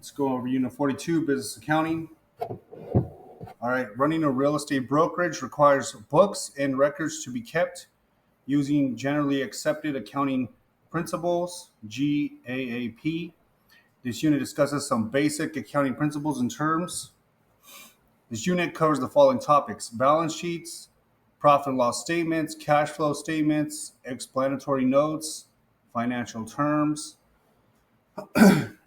Let's go over Unit 42, Business Accounting. All right, running a real estate brokerage requires books and records to be kept using generally accepted accounting principles, GAAP. This unit discusses some basic accounting principles and terms. This unit covers the following topics: balance sheets, profit and loss statements, cash flow statements, explanatory notes, financial terms.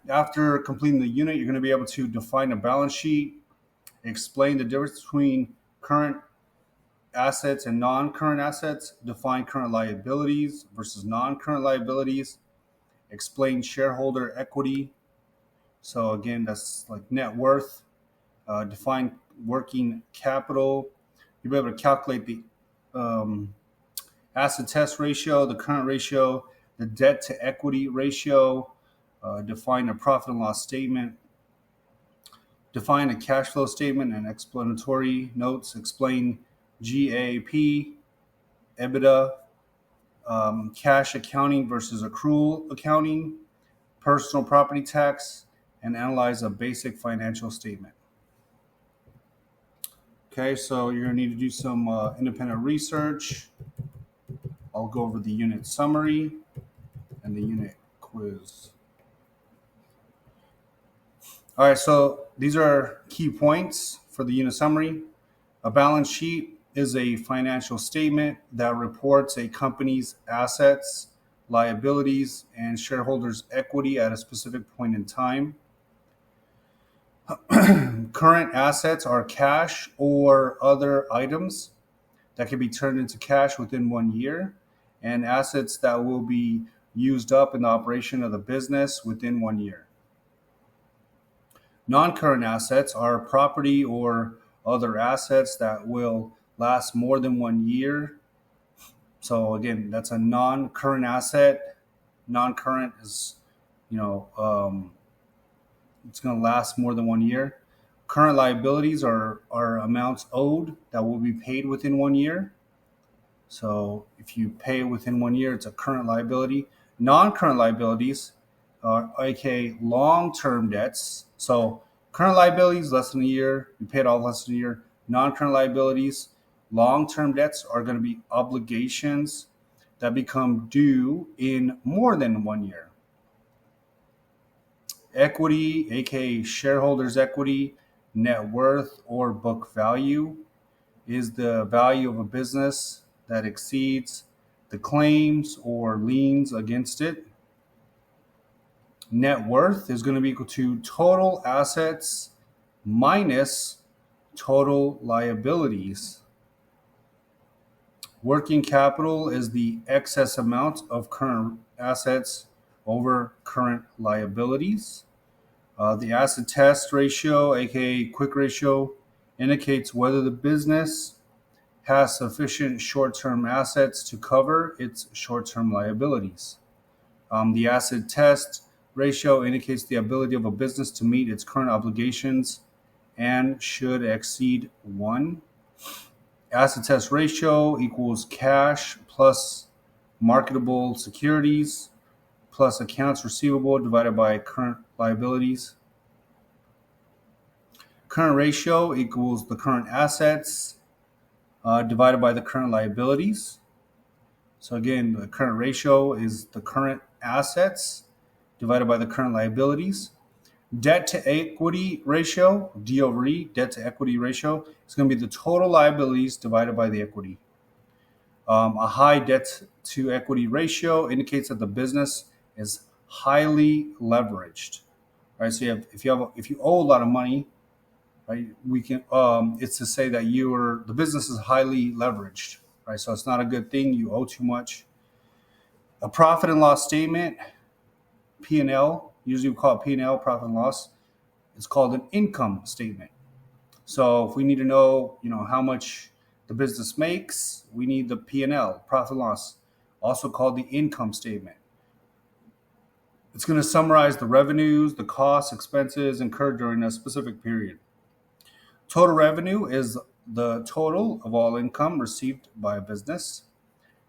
After completing the unit, you're going to be able to define a balance sheet, explain the difference between current assets and non-current assets, define current liabilities versus non-current liabilities, explain shareholder equity. So again, that's like net worth, define working capital. You'll be able to calculate the asset test ratio, the current ratio, the debt to equity ratio, define a profit and loss statement, define a cash flow statement and explanatory notes, explain GAAP, EBITDA, cash accounting versus accrual accounting, personal property tax, and analyze a basic financial statement. Okay, so you're going to need to do some independent research. I'll go over the unit summary and the unit quiz. All right, so these are key points for the unit summary. A balance sheet is a financial statement that reports a company's assets, liabilities, and shareholders' equity at a specific point in time. Current assets are cash or other items that can be turned into cash within 1 year, and assets that will be used up in the operation of the business within 1 year. Non-current assets are property or other assets that will last more than 1 year. So again, that's a non-current asset. Non-current is, it's going to last more than 1 year. Current liabilities are amounts owed that will be paid within 1 year. So if you pay within 1 year, it's a current liability. Non-current liabilities are aka long-term debts. So current liabilities, less than a year, you paid off less than a year. Non-current liabilities, long-term debts are going to be obligations that become due in more than 1 year. Equity, aka shareholders' equity, net worth, or book value is the value of a business that exceeds the claims or liens against it. Net worth is going to be equal to total assets minus total liabilities. Working capital is the excess amount of current assets over current liabilities. The asset test ratio, aka quick ratio, indicates whether the business has sufficient short-term assets to cover its short-term liabilities. The asset test ratio indicates the ability of a business to meet its current obligations and should exceed 1. Asset test ratio equals cash plus marketable securities plus accounts receivable divided by current liabilities. Current ratio equals the current assets divided by the current liabilities. So again, the current ratio is the current assets divided by the current liabilities. Debt to equity ratio, D over E, debt to equity ratio, is going to be the total liabilities divided by the equity. A high debt to equity ratio indicates that the business is highly leveraged. Right? So if you owe a lot of money, right, we can it's to say that the business is highly leveraged. Right? So it's not a good thing. You owe too much. A profit and loss statement, P&L, usually we call it P&L, profit and loss. It's called an income statement. So if we need to know, how much the business makes, we need the P&L, profit and loss, also called the income statement. It's going to summarize the revenues, the costs, expenses incurred during a specific period. Total revenue is the total of all income received by a business.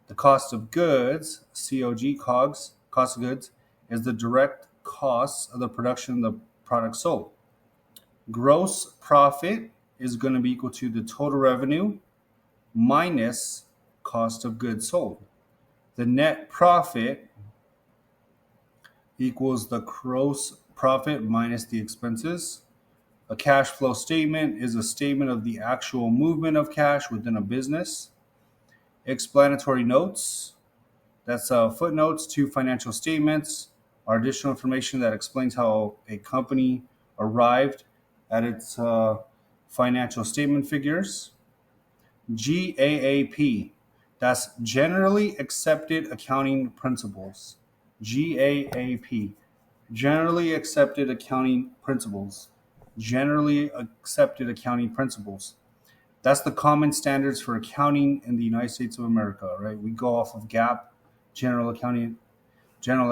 The cost of goods, COGS, cost of goods, is the direct costs of the production of the products sold. Gross profit is going to be equal to the total revenue minus cost of goods sold. The net profit equals the gross profit minus the expenses. A cash flow statement is a statement of the actual movement of cash within a business. Explanatory notes, that's footnotes to financial statements, are additional information that explains how a company arrived at its financial statement figures. GAAP, that's generally accepted accounting principles. GAAP, generally accepted accounting principles. Generally accepted accounting principles. That's the common standards for accounting in the United States of America, right? We go off of GAAP, general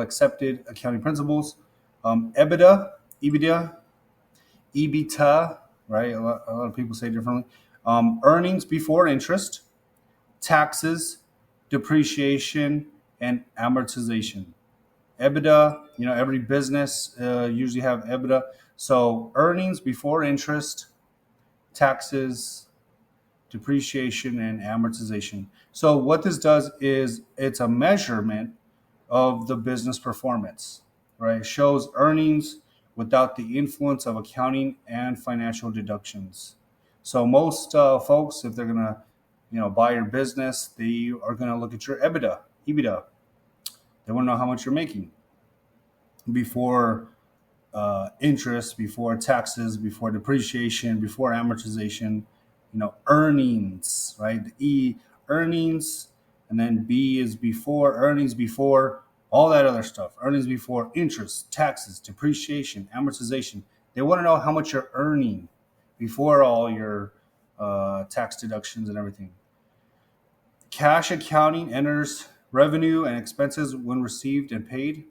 accepted accounting principles. EBITDA, right? A lot of people say it differently. Earnings before interest, taxes, depreciation, and amortization. EBITDA, every business usually have EBITDA. So earnings before interest, taxes, depreciation, and amortization. So what this does is it's a measurement of the business performance, right? It shows earnings without the influence of accounting and financial deductions. So most folks, if they're gonna, buy your business, they are gonna look at your EBITDA. They want to know how much you're making before interest, before taxes, before depreciation, before amortization. Earnings, right? The E, earnings, and then B is before earnings, before all that other stuff. Earnings before interest, taxes, depreciation, amortization. They want to know how much you're earning before all your tax deductions and everything. Cash accounting enters revenue and expenses when received and paid.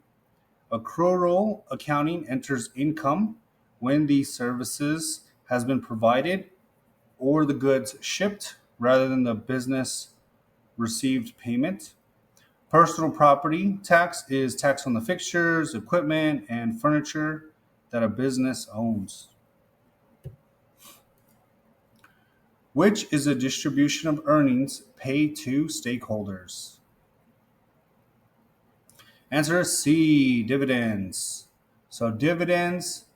Accrual accounting enters income when the services has been provided or the goods shipped rather than the business received payment. Personal property tax is tax on the fixtures, equipment, and furniture that a business owns. Which is a distribution of earnings paid to stakeholders? Answer C, dividends. So dividends,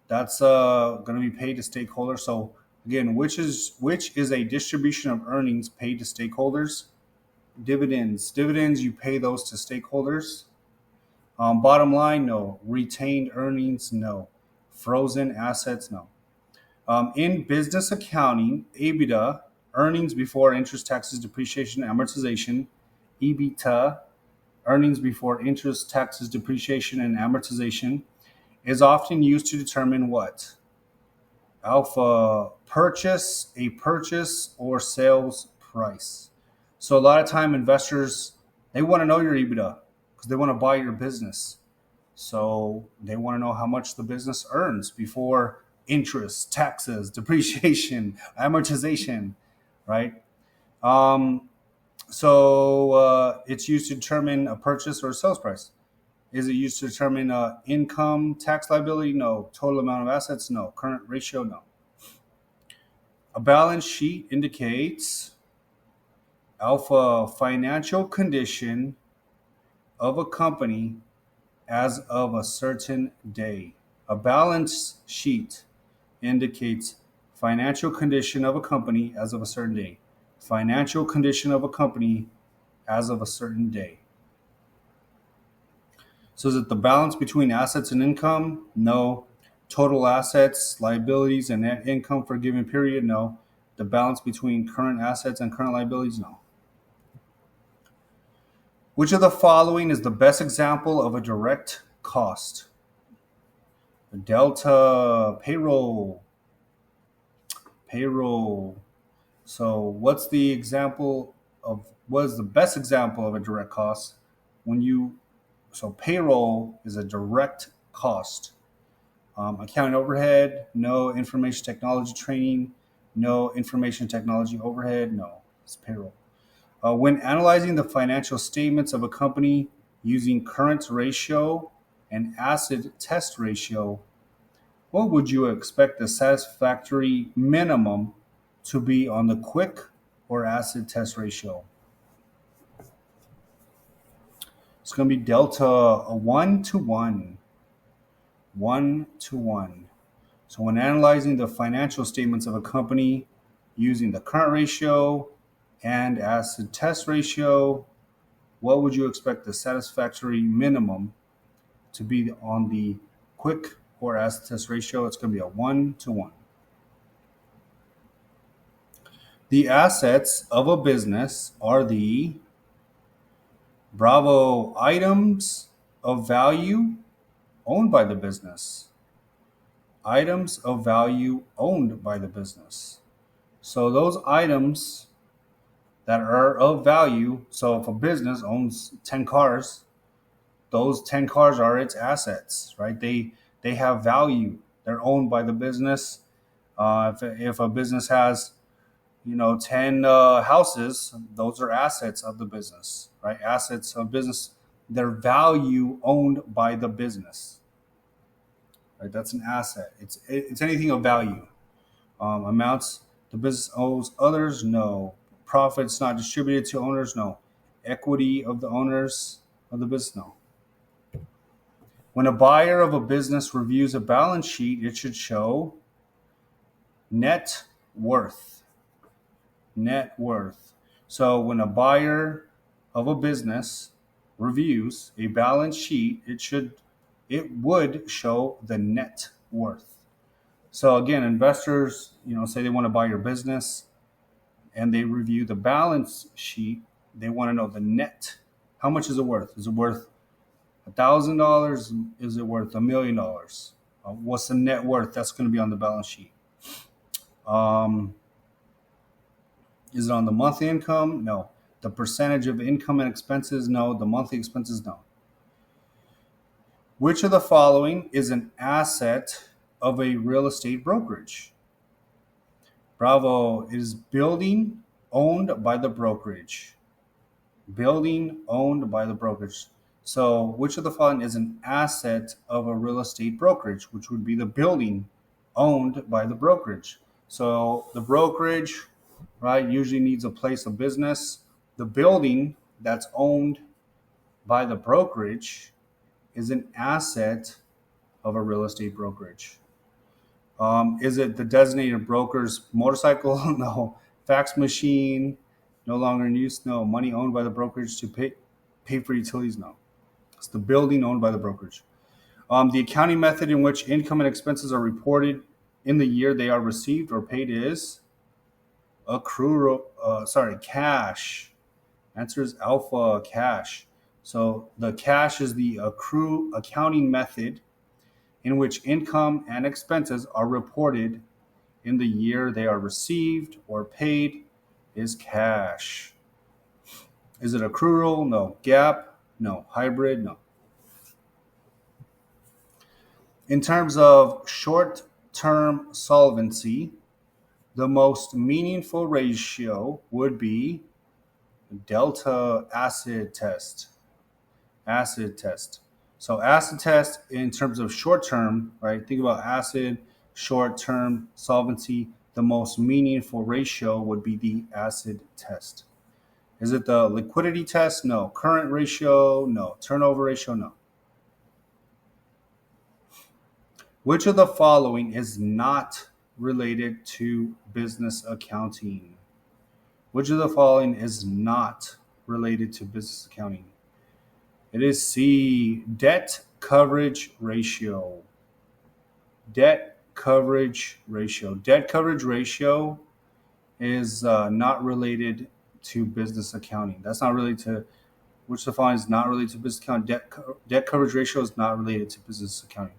that's going to be paid to stakeholders. So again, which is a distribution of earnings paid to stakeholders? Dividends, you pay those to stakeholders. Bottom line, no. Retained earnings, no. Frozen assets, no. In business accounting, EBITDA, earnings before interest, taxes, depreciation, amortization. EBITDA, earnings before interest, taxes, depreciation, and amortization, is often used to determine what? Alpha, a purchase or sales price. So a lot of time investors, they want to know your EBITDA because they want to buy your business. So they want to know how much the business earns before interest, taxes, depreciation, amortization, right? So it's used to determine a purchase or a sales price. Is it used to determine income tax liability? No. Total amount of assets? No. Current ratio? No. A balance sheet indicates alpha, financial condition of a company as of a certain day. A balance sheet indicates financial condition of a company as of a certain day. Financial condition of a company as of a certain day. So is it the balance between assets and income? No. Total assets, liabilities, and net income for a given period? No. The balance between current assets and current liabilities? No. Which of the following is the best example of a direct cost? Delta, payroll. So what is the best example of a direct cost? So payroll is a direct cost. Accounting overhead, no. Information technology training, no. Information technology overhead, no. It's payroll. When analyzing the financial statements of a company using current ratio and acid test ratio, what would you expect the satisfactory minimum to be on the quick or acid test ratio? It's going to be delta 1 to 1. 1 to 1. So when analyzing the financial statements of a company using the current ratio and acid test ratio, what would you expect the satisfactory minimum to be on the quick or acid test ratio? It's going to be a 1 to 1. The assets of a business are the Bravo items of value owned by the business. Items of value owned by the business. So those items that are of value, so if a business owns 10 cars, those 10 cars are its assets, right? They have value. They're owned by the business. If a business has 10 houses, those are assets of the business, right? Assets of business, their value owned by the business, right? That's an asset. It's anything of value. Amounts the business owes others, no. Profits not distributed to owners, no. Equity of the owners of the business, no. When a buyer of a business reviews a balance sheet, it should show net worth. Net worth. So when a buyer of a business reviews a balance sheet, it would show the net worth. So again, investors, say they want to buy your business and they review the balance sheet, they want to know the net. How much is it worth? Is it worth $1,000? Is it worth $1 million? What's the net worth? That's going to be on the balance sheet. Is it on the monthly income? No. The percentage of income and expenses? No. The monthly expenses? No. Which of the following is an asset of a real estate brokerage? Bravo, it is building owned by the brokerage. Building owned by the brokerage. So which of the following is an asset of a real estate brokerage, which would be the building owned by the brokerage? So the brokerage, right, usually needs a place of business. The building that's owned by the brokerage is an asset of a real estate brokerage. Is it the designated broker's motorcycle? No. Fax machine, no longer in use? No. Money owned by the brokerage to pay for utilities? No. It's the building owned by the brokerage. The accounting method in which income and expenses are reported in the year they are received or paid is cash. Answer is alpha, cash. So the cash is the accrue accounting method in which income and expenses are reported in the year they are received or paid is cash. Is it accrual? No. GAAP? No. Hybrid? No. In terms of short-term solvency, the most meaningful ratio would be delta acid test. Acid test. So acid test in terms of short-term, right? Think about acid, short-term solvency. The most meaningful ratio would be the acid test. Is it the liquidity test? No. Current ratio? No. Turnover ratio? No. Which of the following is not related to business accounting? Which of the following is not related to business accounting? It is C, debt coverage ratio. Debt coverage ratio. Debt coverage ratio is not related to business accounting. That's not related to, which of the following is not related to business accounting. Debt coverage ratio is not related to business accounting.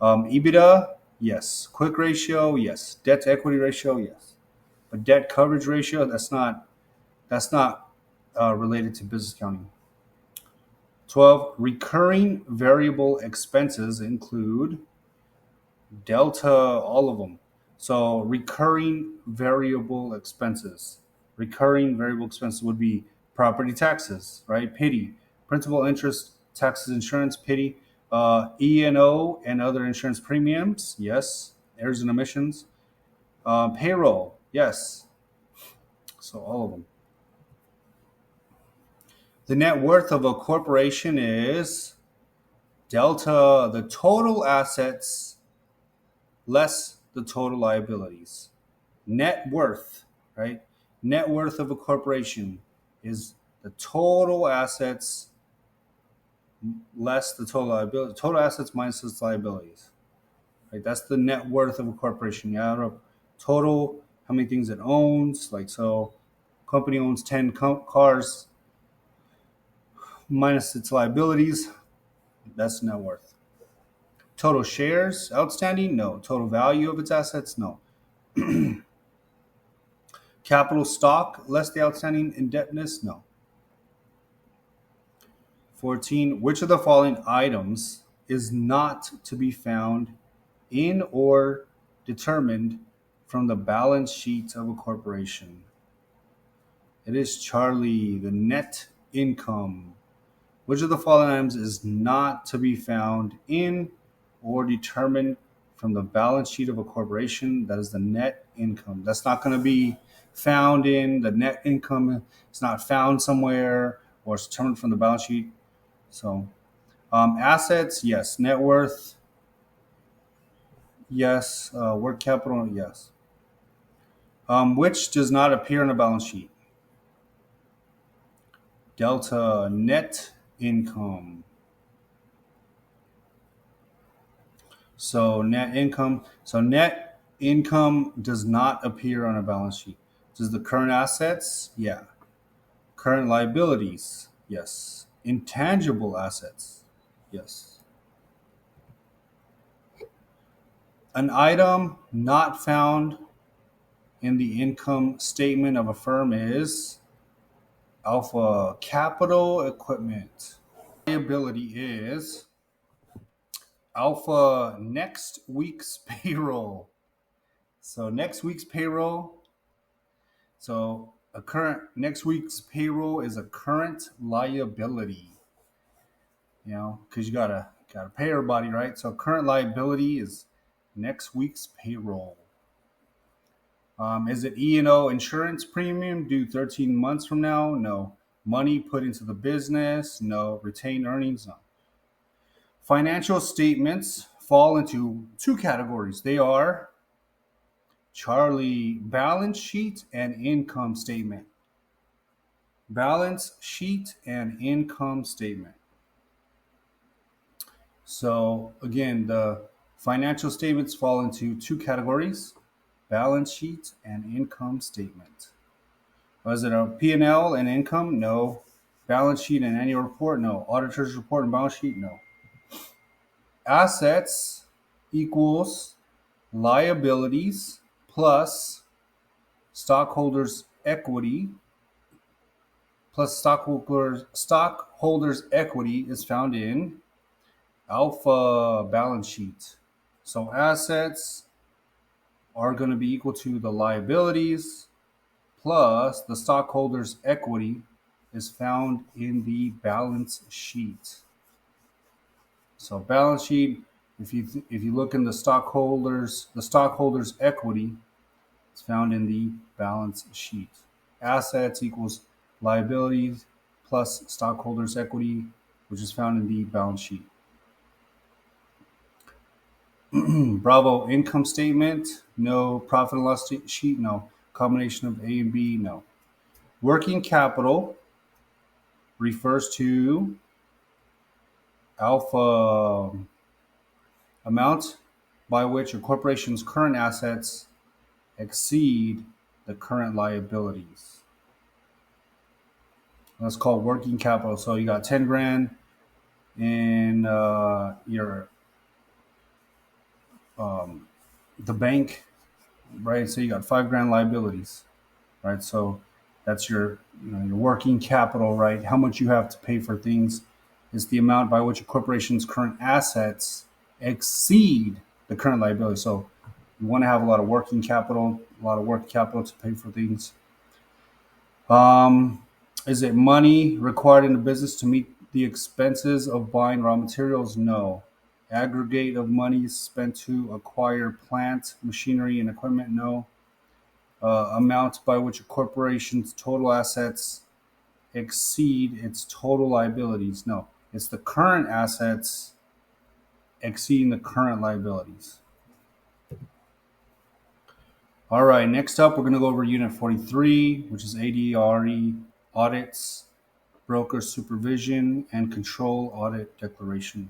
EBITDA, yes. Quick ratio, yes. Debt to equity ratio, yes. But debt coverage ratio, that's not related to business accounting. 12, recurring variable expenses include delta, all of them. So recurring variable expenses. Recurring variable expenses would be property taxes, right? PITI. Principal, interest, taxes, insurance, PITI. E&O and other insurance premiums, yes. Errors and omissions. Payroll, yes. So all of them. The net worth of a corporation is delta the total assets less the total liabilities. Net worth, right? Net worth of a corporation is the total assets less the total liability. Total assets minus its liabilities. Right? That's the net worth of a corporation. You add up total, how many things it owns. Like so, company owns 10 cars minus its liabilities. That's net worth. Total shares outstanding? No. Total value of its assets? No. Capital stock less the outstanding indebtedness? No. 14. Which of the following items is not to be found in or determined from the balance sheet of a corporation? It is Charlie, the net income. Which of the following items is not to be found in or determined from the balance sheet of a corporation? That is the net income. That's not going to be found in the net income. It's not found somewhere or it's determined from the balance sheet. So, assets, yes. Net worth, yes. Work capital, yes. Which does not appear in a balance sheet? Delta net income. So net income. So net income does not appear on a balance sheet. Does the current assets? Yeah. Current liabilities? Yes. Intangible assets? Yes. An item not found in the income statement of a firm is alpha capital equipment. Liability is alpha next week's payroll. So next week's payroll. So a current next week's payroll is a current liability. You know, because you gotta pay everybody, right? So current liability is next week's payroll. Is it E&O insurance premium due 13 months from now? No. Money put into the business? No. Retained earnings? No. Financial statements fall into two categories. They are Charlie, balance sheet and income statement. Balance sheet and income statement. So again, the financial statements fall into two categories: balance sheet and income statement. Was it a P&L and income? No. Balance sheet and annual report? No. Auditor's report and balance sheet? No. Assets equals liabilities plus stockholders' equity plus stockholders' equity is found in alpha balance sheet. So assets are going to be equal to the liabilities plus the stockholders' equity is found in the balance sheet. So balance sheet, if you look in the stockholders equity is found in the balance sheet. Assets equals liabilities plus stockholders' equity, which is found in the balance sheet. Bravo, income statement, no. Profit and loss sheet, no. Combination of A and B, no. Working capital refers to alpha amount by which a corporation's current assets exceed the current liabilities. That's called working capital. So you got 10 grand in your the bank, right? So you got 5 grand liabilities, right? So that's your your working capital, right? How much you have to pay for things is the amount by which a corporation's current assets exceed the current liability. So you want to have a lot of working capital to pay for things. Is it money required in the business to meet The expenses of buying raw materials? No. Aggregate of monies spent to acquire plant, machinery, and equipment? No. Amount by which a corporation's total assets exceed its total liabilities? No. It's the current assets exceeding the current liabilities. All right, next up, we're going to go over Unit 43, which is ADRE audits, broker supervision, and control audit declaration.